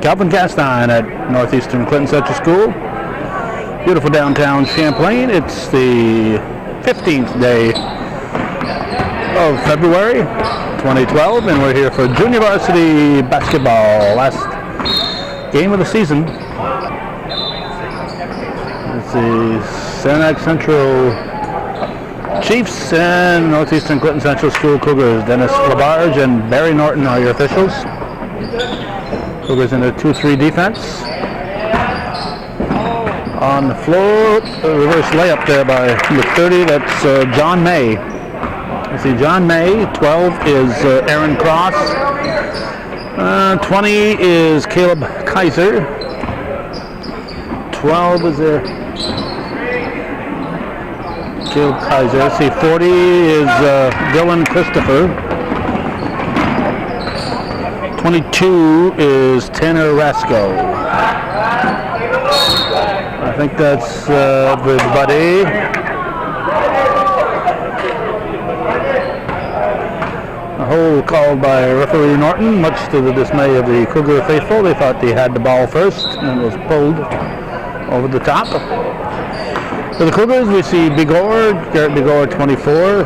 Calvin Castine at Northeastern Clinton Central School. Beautiful downtown Champlain. It's the 15th day of February 2012, and we're here for junior varsity basketball. Last game of the season. It's the Saranac Central Chiefs and Northeastern Clinton Central School Cougars. Dennis Labarge and Barry Norton are your officials. Cougars in a 2-3 defense. On the floor, a reverse layup there by number 30. That's John May. You see John May. 12 is Aaron Cross. 20 is Caleb Kaiser. 12 is Caleb Kaiser. Let's see, 40 is Dylan Christopher. 22 is Tanner Rasco. I think that's everybody. A hold called by referee Norton, much to the dismay of the Cougar faithful. They thought they had the ball first and was pulled over the top. For the Cougars, we see Garrett Bigore, 24.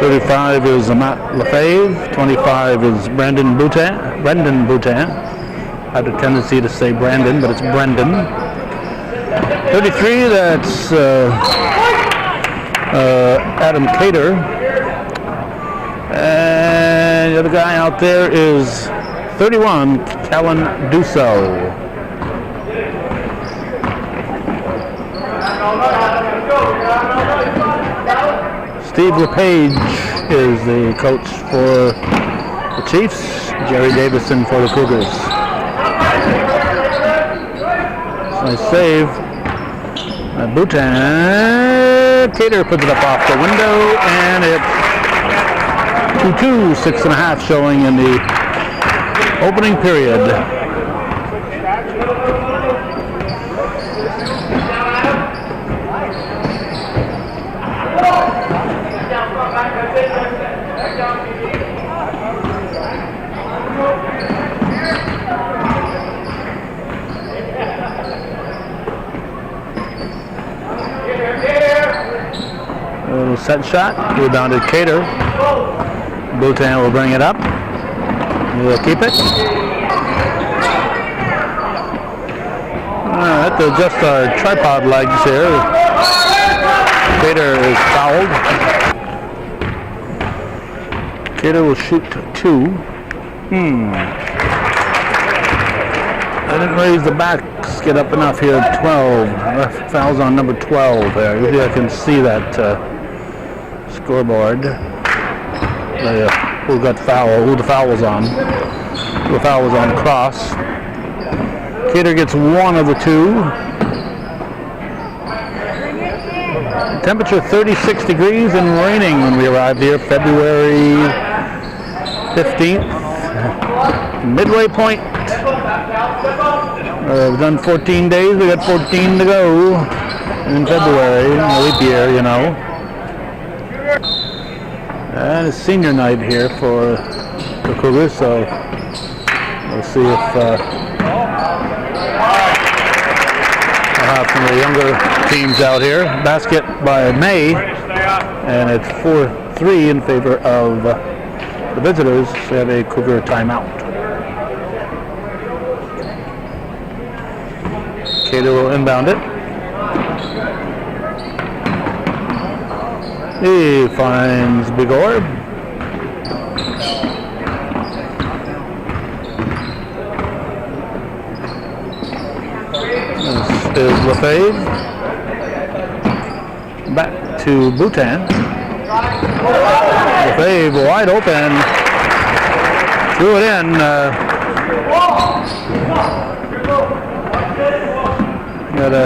35 is Matt Lefebvre. 25 is Brendan Boutin. I have a tendency to say Brandon, but it's Brendan. 33, that's Adam Cater. And the other guy out there is 31, Callan Dusso. Steve LePage is the coach for the Chiefs. Jerry Davison for the Cougars. Nice save. Boutin. Cater puts it up off the window, and it's 2-2, 6.5 showing in the opening period. A little set shot, rebounded Cater. Boutin will bring it up. We'll keep it. Have to adjust our tripod legs here. Cater is fouled. Cater will shoot 2. I didn't raise the basket up enough here at 12. Fouls on number 12 there. Usually I can see that scoreboard. Who got foul? Who the foul was on? The foul was on Cross. Cater gets 1 of the 2. Temperature 36 degrees and raining when we arrived here, February 15th. Midway point. We've done 14 days. We got 14 to go in February, a leap year, you know. And it's senior night here for the Cougars, so we'll see if we'll have some of the younger teams out here. Basket by May, and it's 4-3 in favor of the visitors. So they have a Cougar timeout. Cater will inbound it. He finds Bigore. This is Lefebvre. Back to Boutin. Lefebvre wide open. Threw it in. Gotta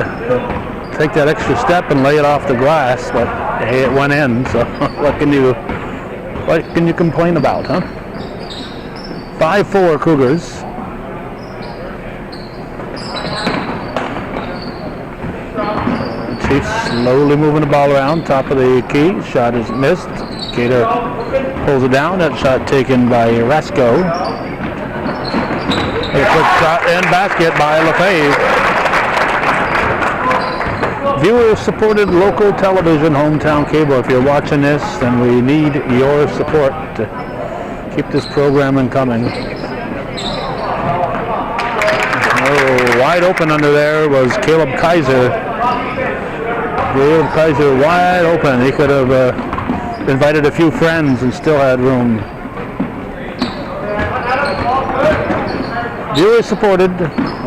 take that extra step and lay it off the glass, but hey, it went in, so what can you complain about, huh? 5-4 Cougars. Chiefs slowly moving the ball around, top of the key. Shot is missed. Gator pulls it down. That shot taken by Rasco. A quick shot and basket by LaFave. Viewer-supported local television, hometown cable. If you're watching this, then we need your support to keep this programming coming. Oh, wide open under there was Caleb Kaiser. Caleb Kaiser wide open. He could have invited a few friends and still had room. Viewer-supported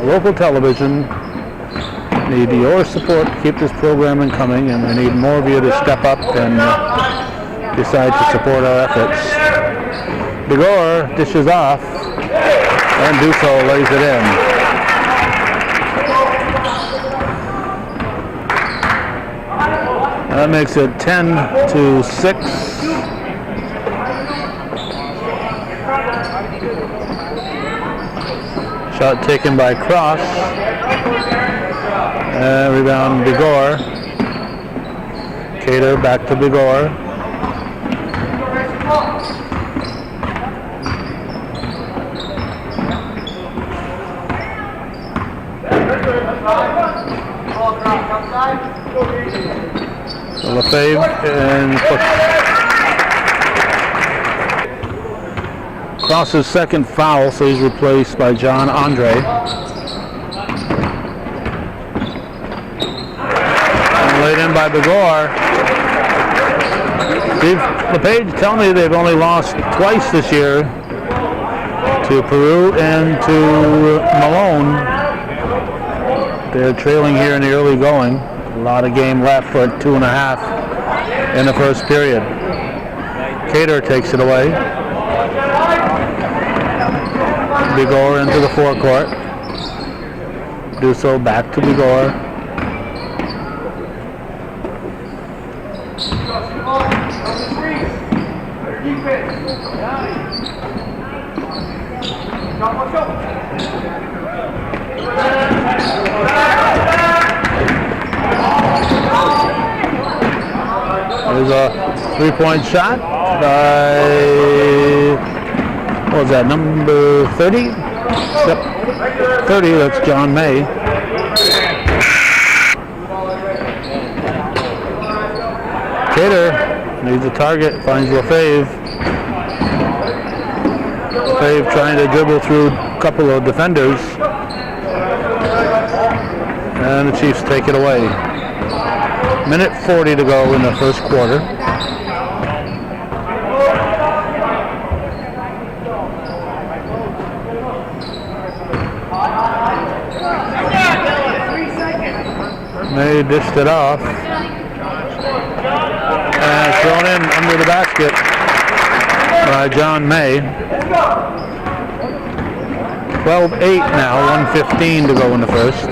local television. Need your support to keep this programming coming, and we need more of you to step up and decide to support our efforts. Begor dishes off, and Duso lays it in. That makes it 10-6. Shot taken by Cross. Rebound Begor. Cater back to Begor. LaFave and Cross's second foul, so he's replaced by John Andre. And laid in by Begor. Steve LePage telling me they've only lost twice this year, to Peru and to Malone. They're trailing here in the early going. A lot of game left for 2.5 in the first period. Cater takes it away. Begor into the forecourt. Do so back to Begor. There's a three-point shot by, what was that, number 30? Yep, 30, that's John May. Cater needs a target, finds LaFave. LaFave trying to dribble through a couple of defenders. And the Chiefs take it away. Minute 40 to go in the first quarter. May dished it off. And thrown in under the basket by John May. 12-8 now, 1:15 to go in the first.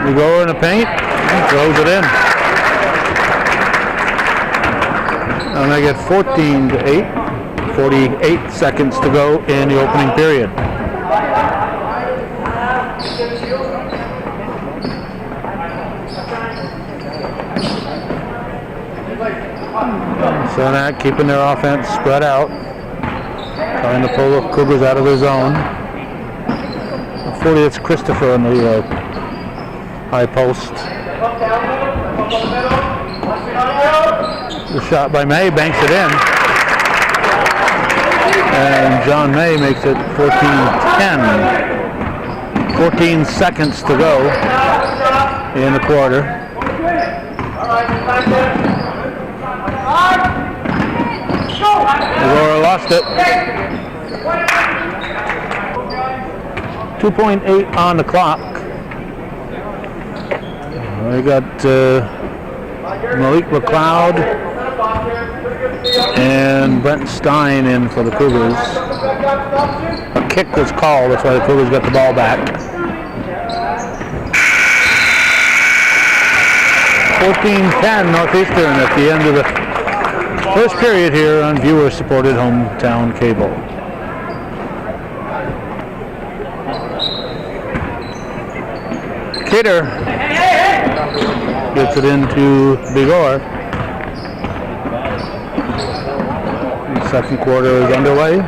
We go in the paint and throws it in. And they get 14-8. 48 seconds to go in the opening period. Saranac keeping their offense spread out, trying to pull the Cougars out of their zone. 40, it's Christopher on the high post. The shot by May, banks it in. And John May makes it 14-10. 14 seconds to go in the quarter. Aurora lost it. 2.8 on the clock. We got Malik McLeod and Brent Stein in for the Cougars. A kick was called, that's why the Cougars got the ball back. 14-10 Northeastern at the end of the first period here on viewer-supported hometown cable. Cater gets it into Bigor. The second quarter is underway.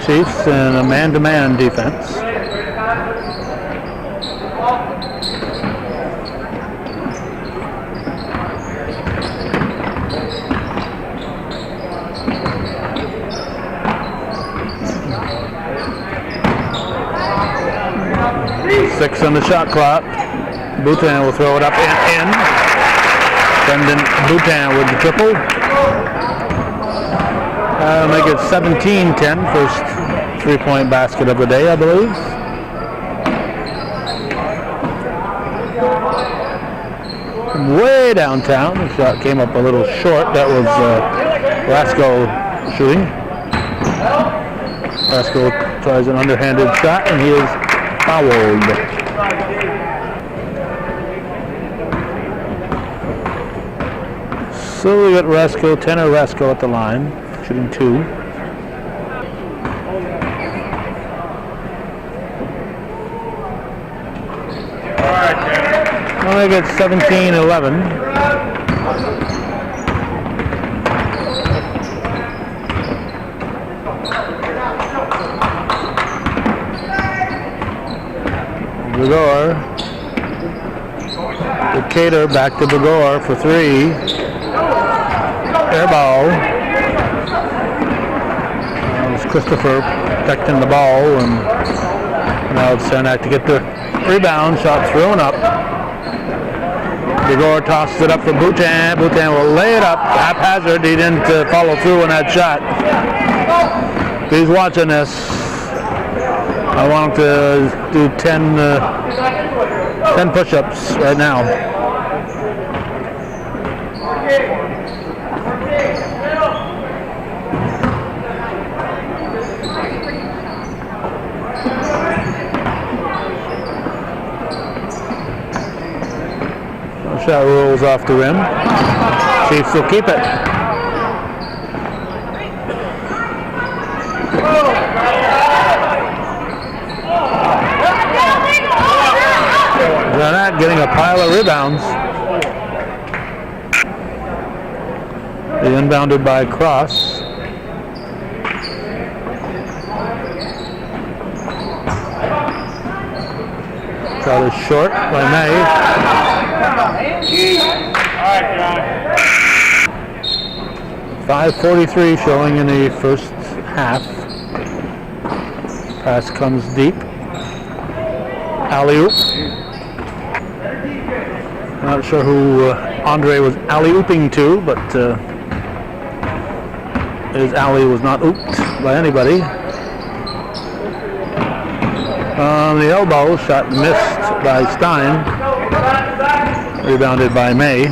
Chiefs in a man-to-man defense. Six on the shot clock. Boutin will throw it up and in. Brendan Boutin with the triple. Make it 17-10. First three-point basket of the day, I believe. Way downtown. The shot came up a little short. That was Rasko shooting. Rasko tries an underhanded shot, and he is fouled. So we got Rasko, Tanner Rasko at the line, shooting two. Well, they get 17-11. Bigor. Decatur back to Bigor for three. Air ball. It's Christopher protecting the ball, and now it's Saranac to get the rebound. Shot thrown up. Bigor tosses it up for Boutin. Boutin will lay it up haphazard. He didn't follow through on that shot. If he's watching this, I want him to do 10 push-ups right now. Shot rolls off the rim. Chiefs will keep it. Saranac getting a pile of rebounds. The inbounded by Cross. Shot is short by May. 5:43 showing in the first half. Pass comes deep. Alley-oop. Not sure who Andre was alley-ooping to, but his alley was not ooped by anybody. On the elbow, shot missed by Stein. Rebounded by May.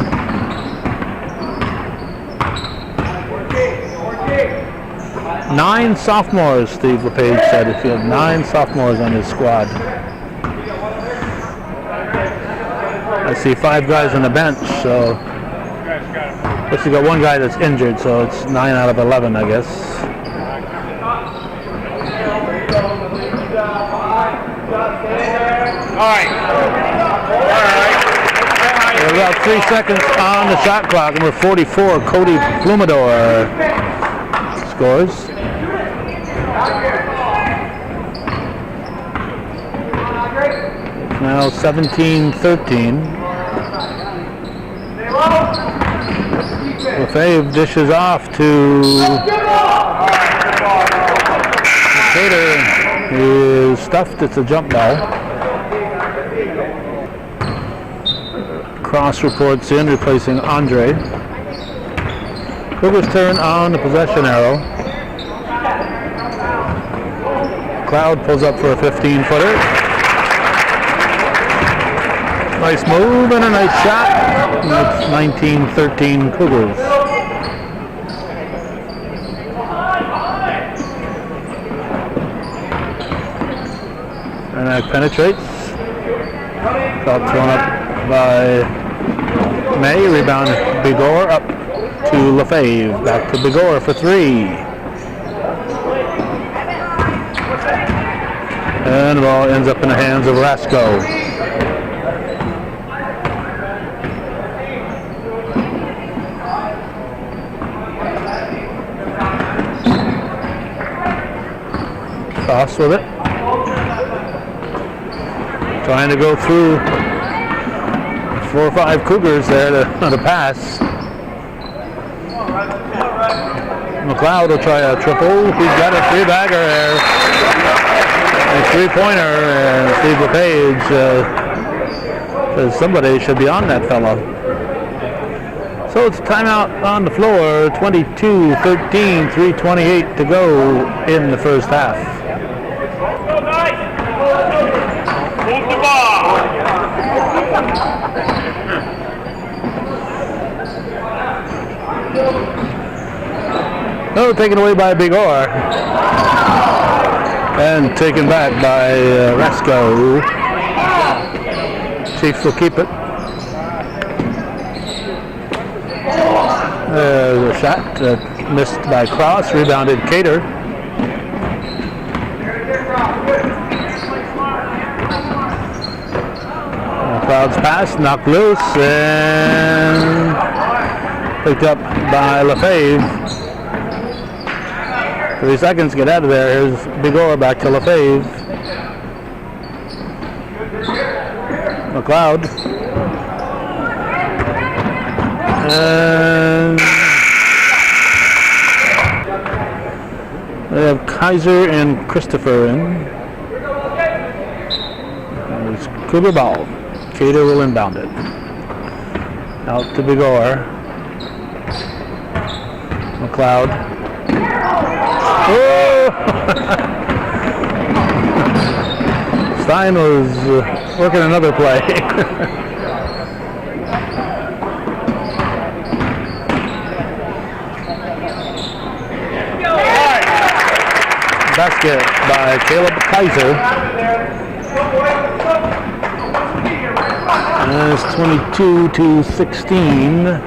Nine sophomores, Steve LePage said. If you have 9 sophomores on his squad. I see 5 guys on the bench, so let's see, got one guy that's injured, so it's 9 out of 11, I guess. All right. About 3 seconds on the shot clock. Number 44, Cody Plumador scores. Now 17-13. Lefebvre dishes off to Cater. He is stuffed. It's a jump ball. Cross reports in, replacing Andre. Cougars turn on the possession arrow. Cloud pulls up for a 15-footer. Nice move and a nice shot. It's 19-13 Cougars. Saranac penetrates. Shot thrown up by May. Rebound Bigor up to Lefebvre. Back to Bigor for three. And the ball ends up in the hands of Rasco. Cross with it. Trying to go through 4 or 5 Cougars there to pass. McLeod will try a triple. He's got a 3-bagger there. A 3-pointer, and Steve LePage says somebody should be on that fellow. So it's timeout on the floor. 22-13, 3:28 to go in the first half. Move the ball. Oh, taken away by Bigor. And taken back by Rasco. Chiefs will keep it. There's a shot missed by Cross. Rebounded Cater. Cloud's pass knocked loose and picked up by Lefebvre. 3 seconds to get out of there. Here's Bigor back to Lefebvre. McLeod. And they have Kaiser and Christopher in. There's Cougar ball. Cater will inbound it. Out to Bigor. McLeod. Oh! Stein was working another play. Basket by Caleb Kaiser. And it's 22-16.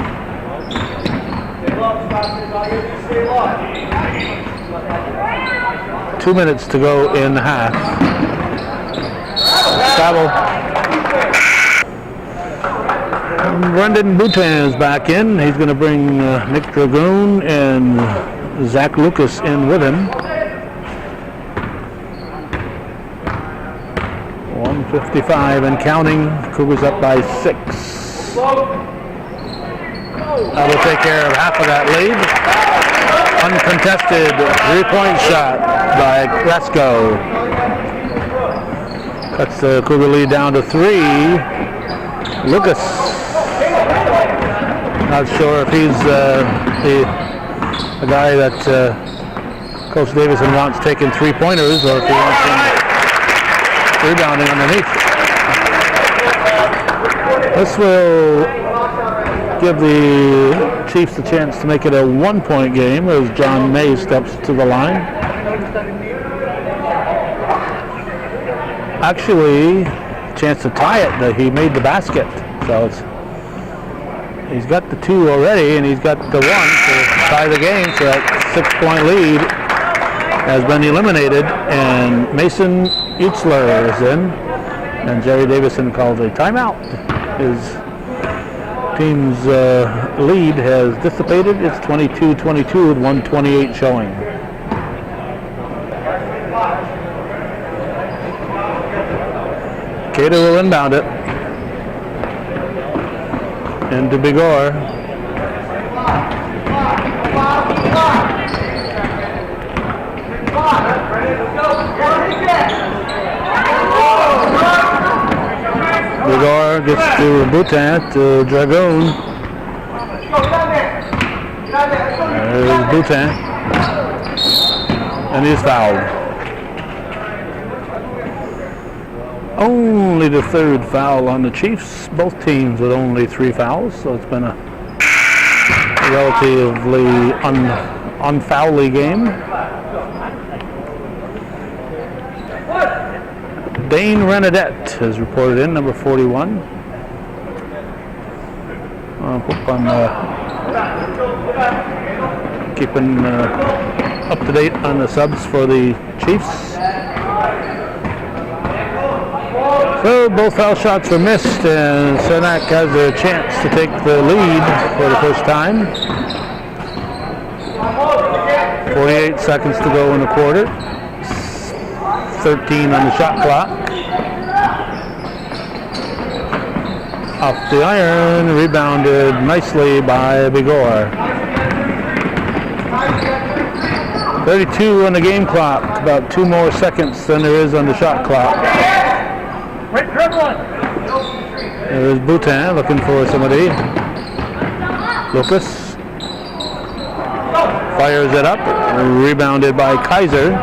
Two minutes to go in half. Travel. Brendan Boutin is back in. He's going to bring Nick Dragoon and Zach Lucas in with him. 1:55 and counting. Cougars up by 6. That'll take care of half of that lead. Uncontested 3-point shot by Rasco. Cuts the Cougar lead down to 3. Lucas. Not sure if he's the guy that Coach Davison wants taking 3-pointers or if he wants him rebounding underneath. This will give the Chiefs a chance to make it a 1-point game as John May steps to the line. Actually, a chance to tie it, that he made the basket. So he's got the 2 already, and he's got the 1 to tie the game. So that 6-point lead has been eliminated, and Mason Utzler is in, and Jerry Davison called a timeout. His team's lead has dissipated. It's 22-22 with 1:28 showing. Cater will inbound it. Into Bigor. Bigor gets to Boutin, to Dragoon. There's Boutin. And he's fouled. Only the 3rd foul on the Chiefs. Both teams with only 3 fouls, so it's been a relatively unfoully game. Dane Renadette has reported in, number 41. Keeping up to date on the subs for the Chiefs. So both foul shots were missed, and Saranac has a chance to take the lead for the first time. 48 seconds to go in the quarter. 13 on the shot clock. Off the iron, rebounded nicely by Bigor. 32 on the game clock, about 2 more seconds than there is on the shot clock. There's Boutin looking for somebody. Lucas fires it up, rebounded by Kaiser.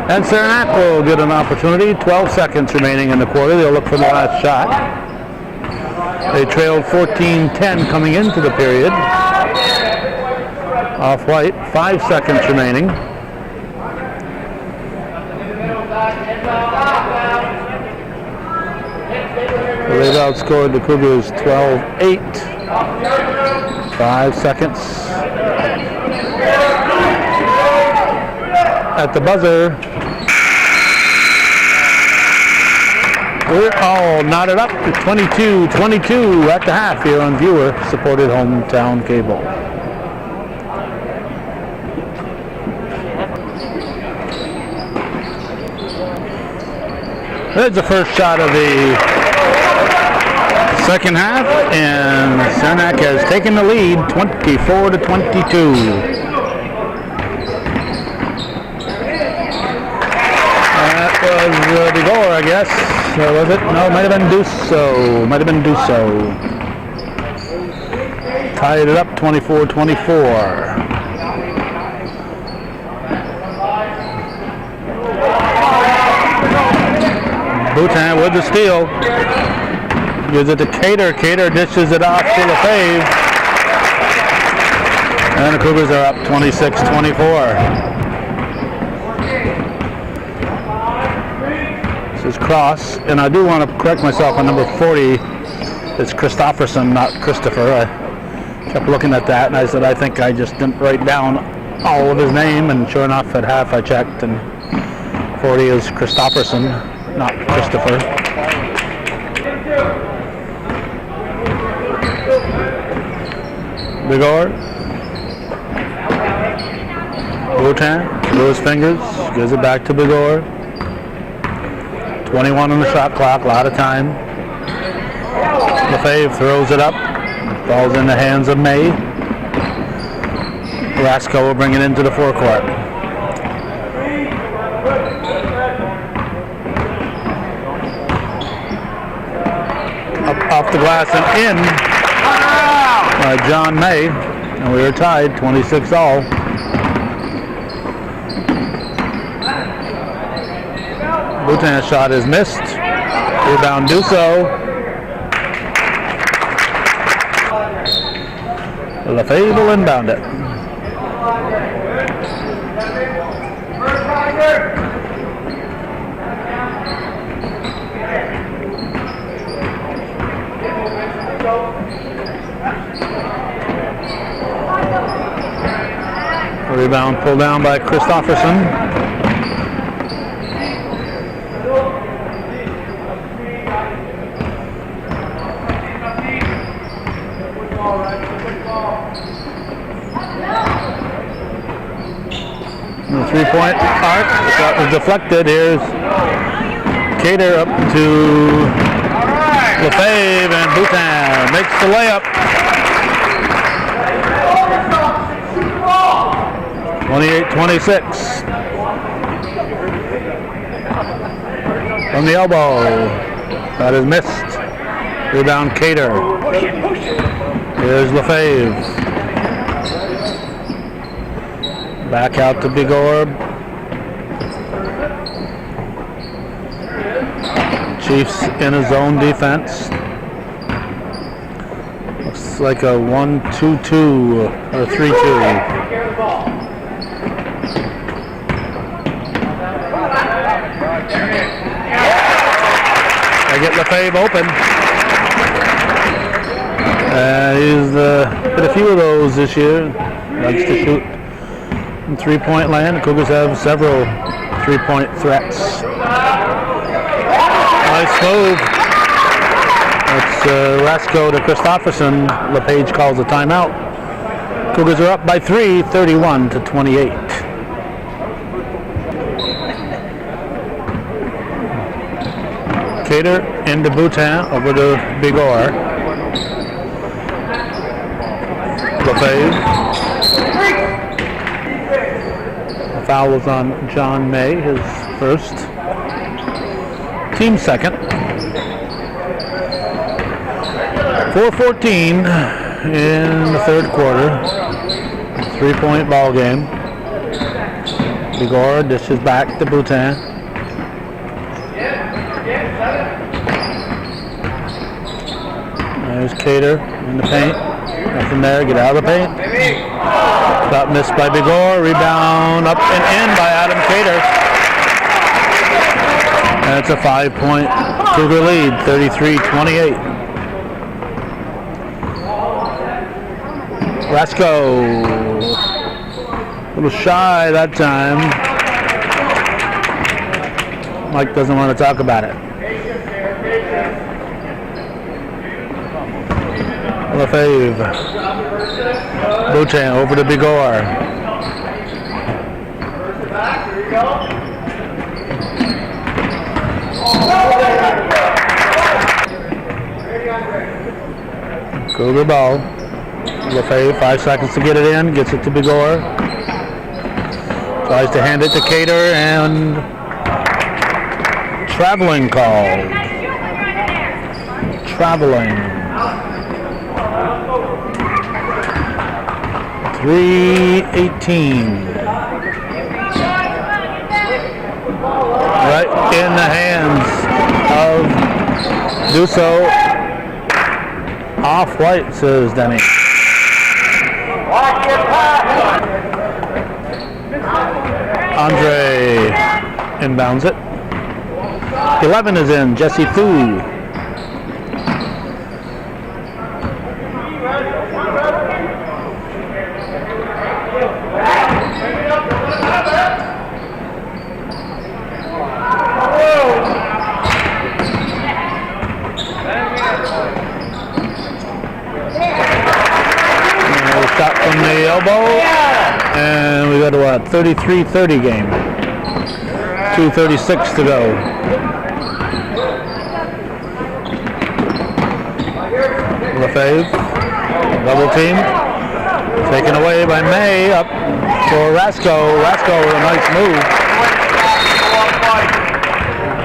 And Saranac will get an opportunity. 12 seconds remaining in the quarter. They'll look for the last shot. They trailed 14-10 coming into the period. Off-white, 5 seconds remaining. They've outscored the Cougars 12-8. 5 seconds. At the buzzer. We're all knotted up to 22-22 at the half here on viewer-supported hometown cable. There's the first shot of the second half, and Saranac has taken the lead 24-22. That was Bigor, I guess. Was it? No, it might have been Dusso. Tied it up 24-24. Boutin with the steal. Gives it to Cater. Cater dishes it off to LaFave. And the Cougars are up 26-24. This is Cross. And I do want to correct myself on number 40. It's Christopherson, not Christopher. I kept looking at that and I said I think I just didn't write down all of his name. And sure enough, at half I checked and 40 is Christopherson, not Christopher. Bigor. Boutin, through his fingers, gives it back to Bigor. 21 on the shot clock, a lot of time. LaFave throws it up, falls in the hands of May. Rasco will bring it into the forecourt. Up off the glass and in by John May, and we are tied 26-all. Boutin's shot is missed. Rebound Dusso. LaFave will inbound it. Rebound pulled down by Christopherson. The three-point arc that was deflected. Here's Cater up to LaFave, and Boutin makes the layup. 28-26. From the elbow. That is missed. Rebound Cater. Here's LaFave. Back out to Bigor. Chiefs in a zone defense. Looks like a 1-2-2 or 3-2. They get LaFave open. He's hit a few of those this year. Likes to shoot in three-point land. The Cougars have several three-point threats. Nice move. That's Rasko to Christopherson. LePage calls a timeout. Cougars are up by 3, 31-28. Cater into Boutin, over to Bigor. LePage. The foul was on John May, his first. Team second. 4:14 in the third quarter. 3-point ball game. Bigor dishes back to Boutin. There's Cater in the paint. Nothing there. Get out of the paint. Shot missed by Bigor. Rebound up and in by Adam Cater. That's a 5-point Cougar lead. 33-28. Rasko. A little shy that time. Mike doesn't want to talk about it. Lefebvre. Boutin over to Bigor. Cougar ball. Lefebvre, 5 seconds to get it in. Gets it to Bigor. Tries to hand it to Cater and traveling call. Traveling. 3:18. Right in the hands of Dusso. Off-white, says Denny. Andre inbounds it. 11 is in, Jesse Thu. Shot from the elbow, and we got a 33-30 game. 2:36 to go. Lefebvre, double team, taken away by May, up for Rasko. Rasko with a nice move.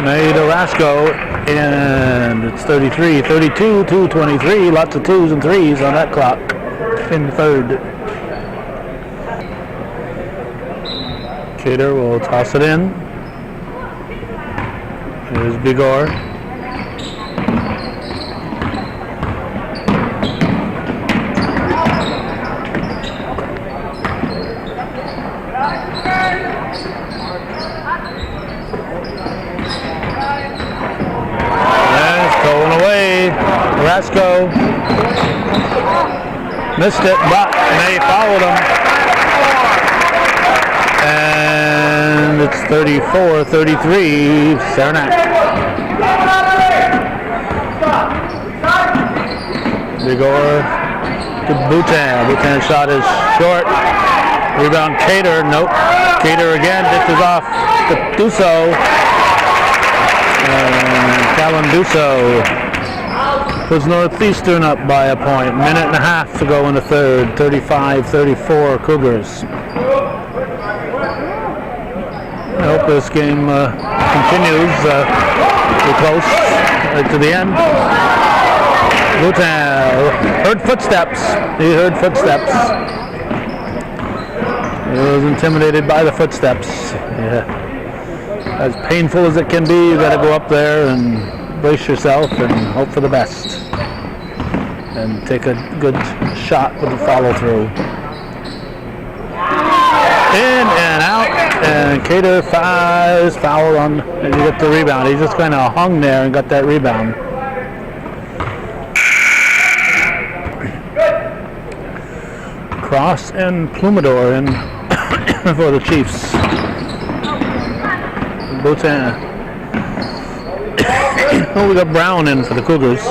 May to Rasko, and it's 33-32, 2:23, lots of 2s and 3s on that clock. In third. Cater will toss it in. Here's Bigor. That's going away. Rasko. Missed it, but May fouled him. And it's 34-33, Saranac. Bigor to Boutin. Boutin shot is short. Rebound Cater. Nope. Cater again. Dishes off to Dusso. And Callan Dusso was Northeastern up by a point. Minute and a half to go in the third. 35-34 Cougars. I hope this game continues. We're close right to the end. Boutin heard footsteps. He heard footsteps. He was intimidated by the footsteps. Yeah. As painful as it can be, you got to go up there and brace yourself and hope for the best. And take a good shot with the follow through. In and out, and Cater is fouled on, and you get the rebound. He just kind of hung there and got that rebound. Cross and Plumador in for the Chiefs. Bhutan. Oh, we got Brown in for the Cougars.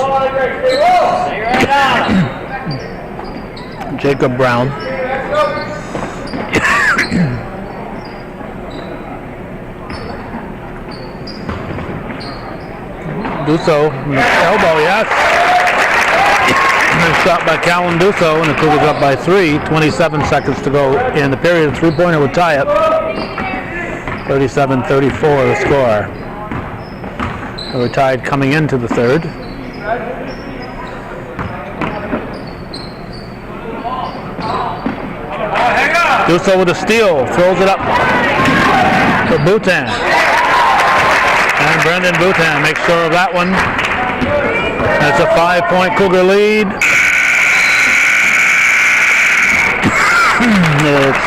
Jacob Brown. Dusso, elbow, yes. Nice shot by Callan Dusso, and the Cougars up by 3. 27 seconds to go in the period. A three-pointer would tie it. 37-34 the score. They were tied coming into the third. Dusso with a steal, throws it up for Bhutan. And Brendan Bhutan makes sure of that one. That's a 5-point Cougar lead. It's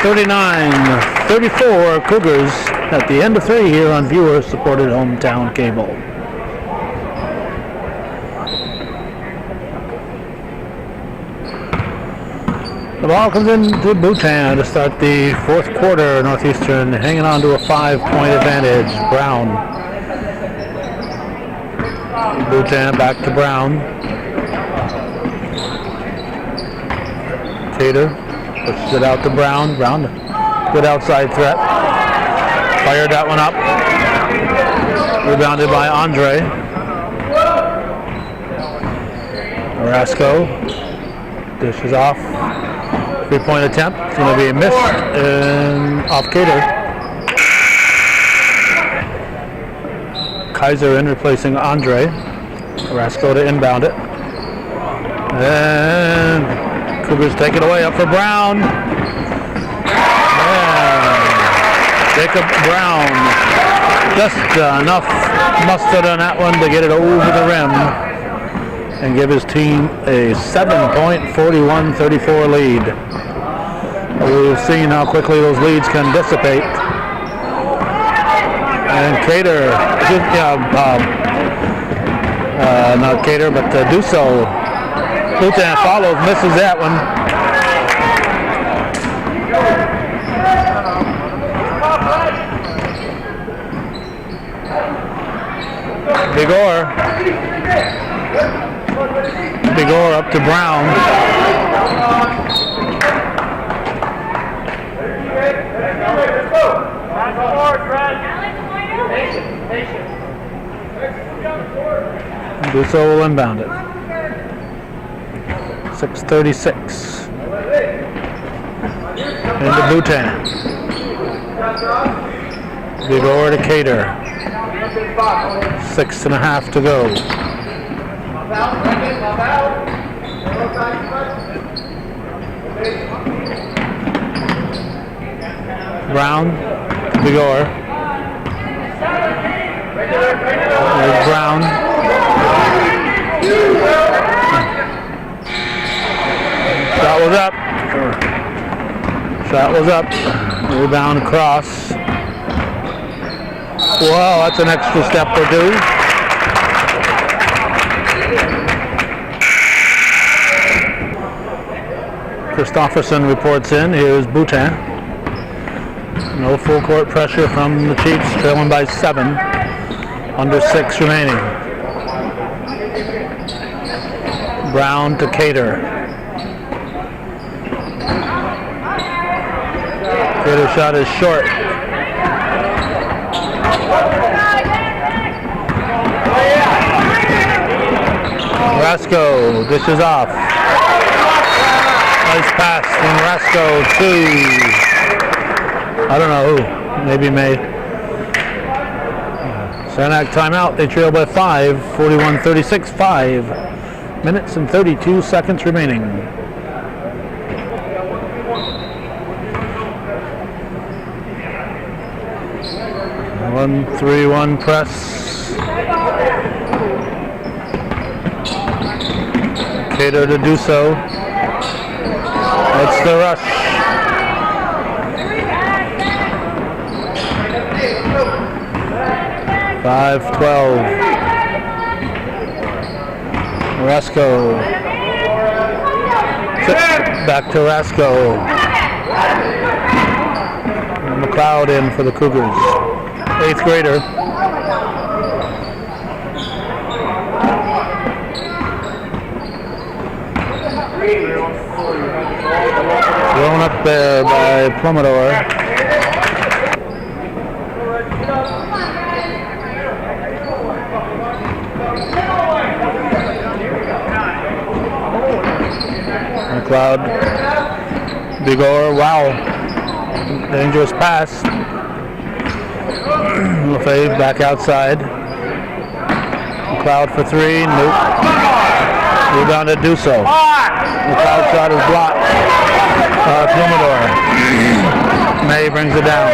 39-34 Cougars at the end of 3 here on viewer-supported hometown cable. The ball comes into Bhutan to start the fourth quarter. Northeastern hanging on to a 5-point advantage. Brown. Bhutan back to Brown. Tater pushes it out to Brown. Brown, good outside threat. Fired that one up. Rebounded by Andre. Orozco dishes off. 3-point attempt. It's going to be missed and off Cater. Kaiser in replacing Andre. Orozco to inbound it. And Cougars take it away up for Brown. And Jacob Brown. Just enough mustard on that one to get it over the rim and give his team a 7-point 41-34 lead. We've seen how quickly those leads can dissipate. And Cater, not Cater, but Dusso. Bhutan follows, misses that one. Bigor up to Brown. Dusso will inbound it. 6:36. Into Bhutan. Bigor to Cater. 6.5 to go. Brown, Bigor. There's Brown. Shot was up. Rebound cross. Wow, that's an extra step or two. Christofferson reports in. Here's Bhutan. No full court pressure from the Chiefs, trailing by 7. Under 6 remaining. Brown to Cater. Cater's shot is short. Rasco dishes off. Nice pass from Rasco to, I don't know who, maybe May. Saranac timeout. They trail by 5, 41-36, 5 minutes and 32 seconds remaining. One 3-1 press. Cater to Dusso. That's the rush. .5-12. Orozco. back to Rasco. McLeod in for the Cougars. 8th grader. Thrown up there by Plumidor. McLeod. Bigor, wow. Dangerous pass. Lefebvre back outside. McLeod for 3. Nope. Rebound to Dusso. McLeod shot is blocked. Plumidor. May brings it down.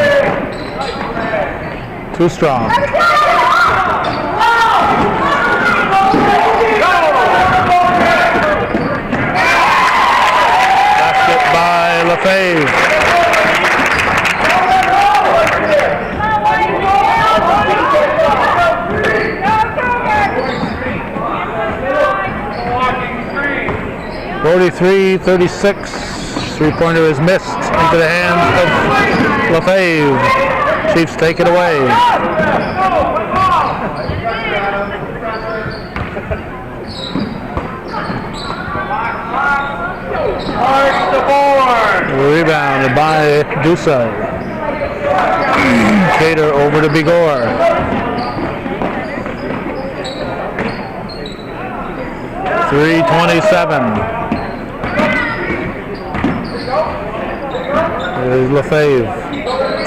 Too strong. Basket by Lefebvre. .43-36. 3-pointer is missed into the hands of Lefebvre. Chiefs take it away. Rebounded by Dusso. Cater over to Bigor. .327. There's Lefebvre.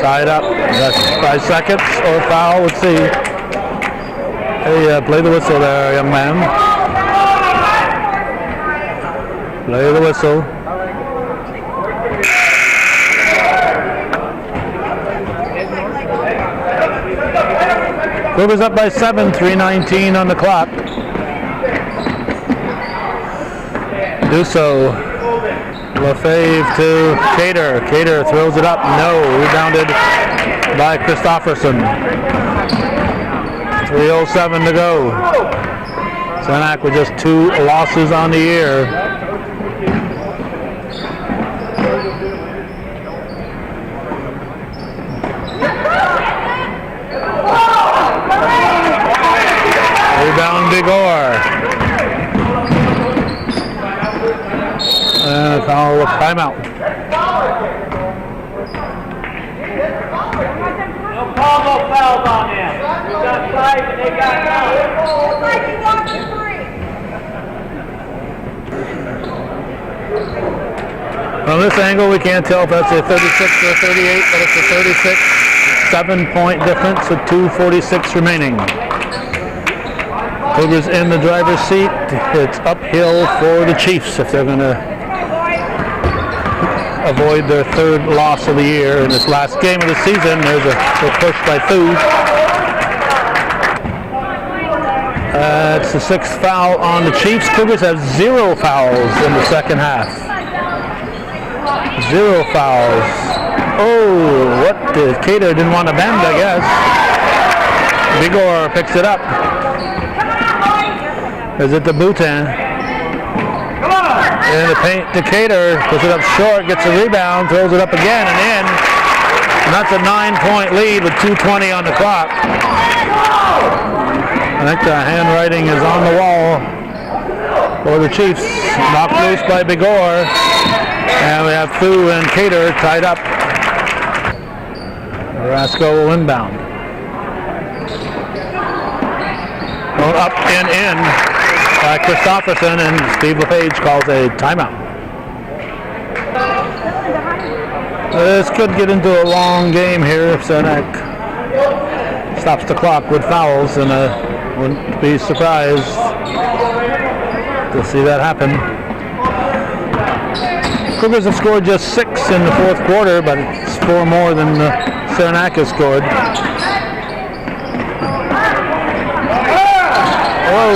Tied up. That's 5 seconds or foul. Let's see. Hey, play the whistle there, young man. Play the whistle. Cougars up by 7. 3:19 on the clock. Dusso. Lefebvre to Cater. Cater throws it up. No. Rebounded by Christofferson. 3:07 to go. Saranac with just 2 losses on the year. Rebound Bigor. And a foul with timeout. No call, no fouls on them. We got 5 and they got 9. From this angle, we can't tell if that's a 36 or a 38, but it's a 36. 7-point difference with 2:46 remaining. Cougars in the driver's seat. It's uphill for the Chiefs if they're going to avoid their 3rd loss of the year in this last game of the season. There's a push by Thu. It's the 6th foul on the Chiefs. Cougars have 0 fouls in the second half. 0 fouls. Oh, what did Cater didn't want to bend, I guess. Bigor picks it up. Is it to Boutin? In the paint to Cater, puts it up short, gets a rebound, throws it up again and in. And that's a 9-point lead with 2:20 on the clock. I think the handwriting is on the wall for the Chiefs. Knocked loose by Bigor. And we have Thu and Cater tied up. Rasco will inbound. Going up and in by Christofferson, and Steve LePage calls a timeout. This could get into a long game here if Saranac stops the clock with fouls, and wouldn't be surprised to see that happen. Cougars have scored just 6 in the 4th quarter, but it's 4 more than Saranac has scored. Oh,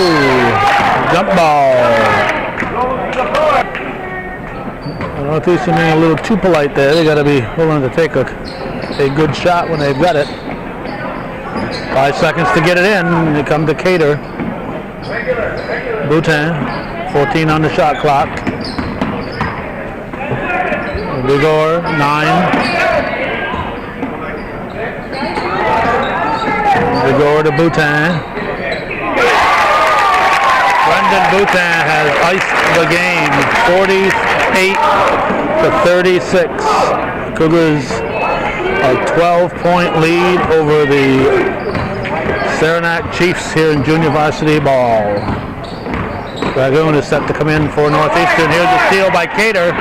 jump ball. I don't know if these are being a little too polite there. They got to be willing to take a good shot when they've got it. 5 seconds to get it in. They come to Cater. Boutin, 14 on the shot clock. Bigor, 9. Bigor to Boutin. Brendan Boutin has iced the game, 48-36. Cougars a 12-point lead over the Saranac Chiefs here in junior varsity ball. Dragoon is set to come in for Northeastern. Here's a steal by Cater.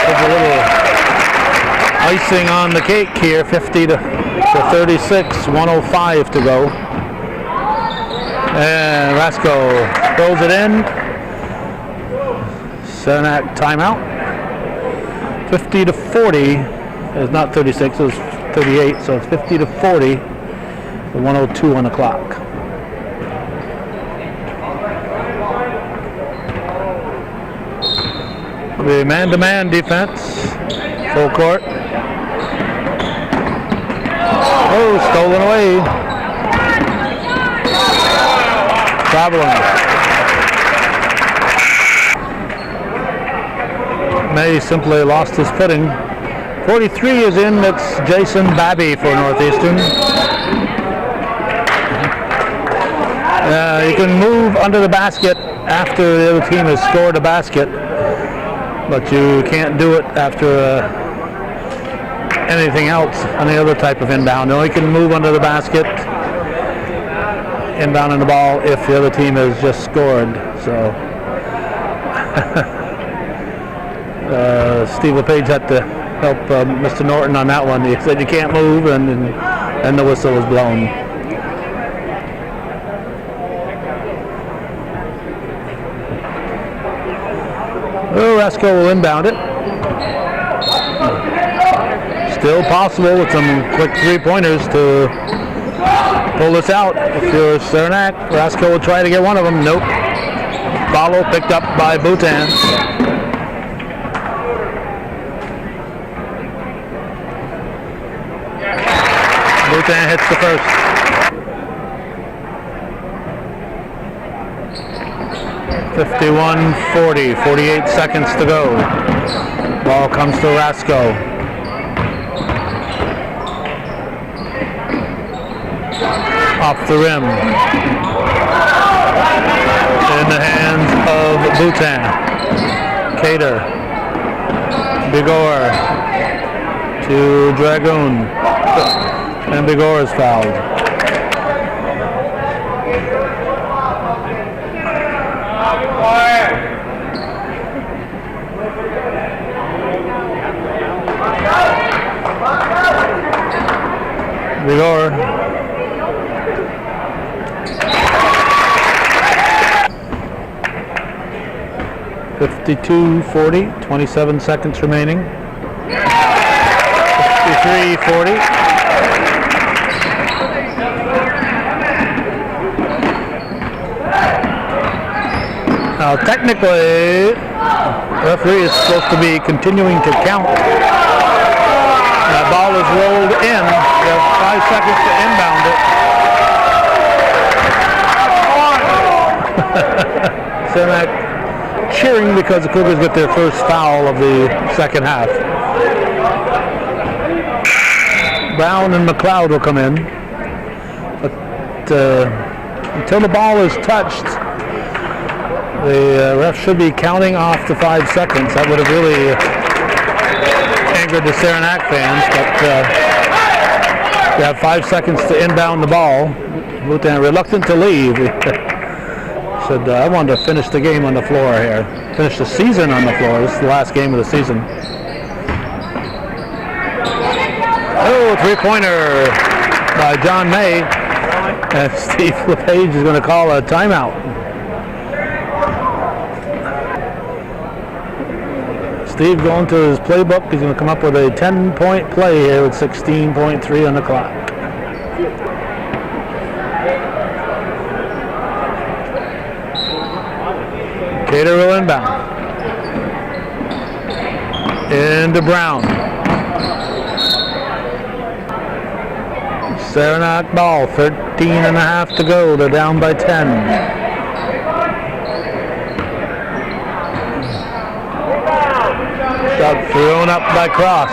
There's a little icing on the cake here, 50-36, 1:05 to go. And Rasco throws it in. Saranac timeout. 50-40. It's not 36, it was 38, so it's 50-40. 1:02 on the clock. The man-to-man defense, full court. Oh, stolen away. Traveling. May simply lost his footing. 43 is in, that's Jason Babby for Northeastern. You can move under the basket after the other team has scored a basket, but you can't do it after anything else, any other type of inbound. You only can move under the basket, inbound on the ball, if the other team has just scored. So Steve LePage had to help Mr. Norton on that one. He said you can't move, and the whistle was blown. Oh, Rasco will inbound it. Still possible with some quick three-pointers to pull this out. If you're Saranac, Rasco will try to get one of them. Nope. Follow picked up by Boutin. Boutin hits the first. (51-40), 48 seconds to go. Ball comes to Rasco. Off the rim. In the hands of Boutin. Cater. Bigor to Dragoon. And Bigor is fouled. Bigor. (52-40), 27 seconds remaining. 53-40. Now technically, the referee is supposed to be continuing to count. That ball is rolled in. You have 5 seconds to inbound it. Saranac cheering because the Cougars get their first foul of the second half. Brown and McLeod will come in. But until the ball is touched, the ref should be counting off to 5 seconds. That would have really angered the Saranac fans, but you have 5 seconds to inbound the ball. Boutin reluctant to leave. Said, I wanted to finish the game on the floor here. Finish the season on the floor. This is the last game of the season. Oh, three-pointer by John May. And Steve LePage is going to call a timeout. Steve going to his playbook. He's going to come up with a 10-point play here with 16.3 on the clock. Cater will inbound. Into Brown. Saranac ball, 13.5 to go. They're down by 10. thrown up by Cross.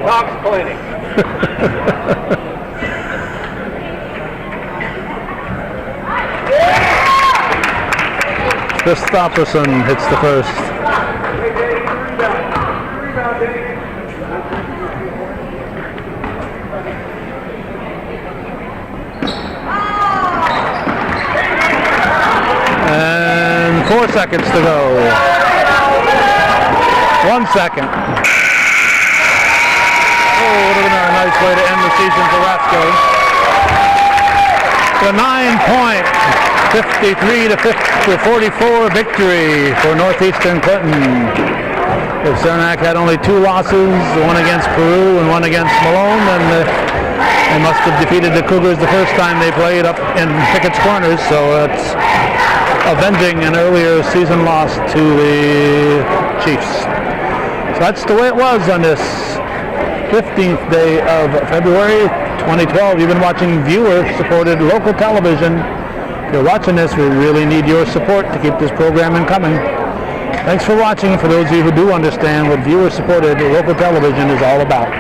Talks plenty. Christopherson hits the first. And 4 seconds to go. 1 second. Would have been a nice way to end the season for Rasco. The 9-point, 53-44 victory for Northeastern Clinton. If Saranac had only 2 losses, one against Peru and one against Malone, then they must have defeated the Cougars the first time they played up in Pickett's Corners, so it's avenging an earlier season loss to the Chiefs. So that's the way it was on this 15th day of February 2012. You've been watching viewer-supported local television. If you're watching this, we really need your support to keep this programming coming. Thanks for watching. For those of you who do understand what viewer-supported local television is all about.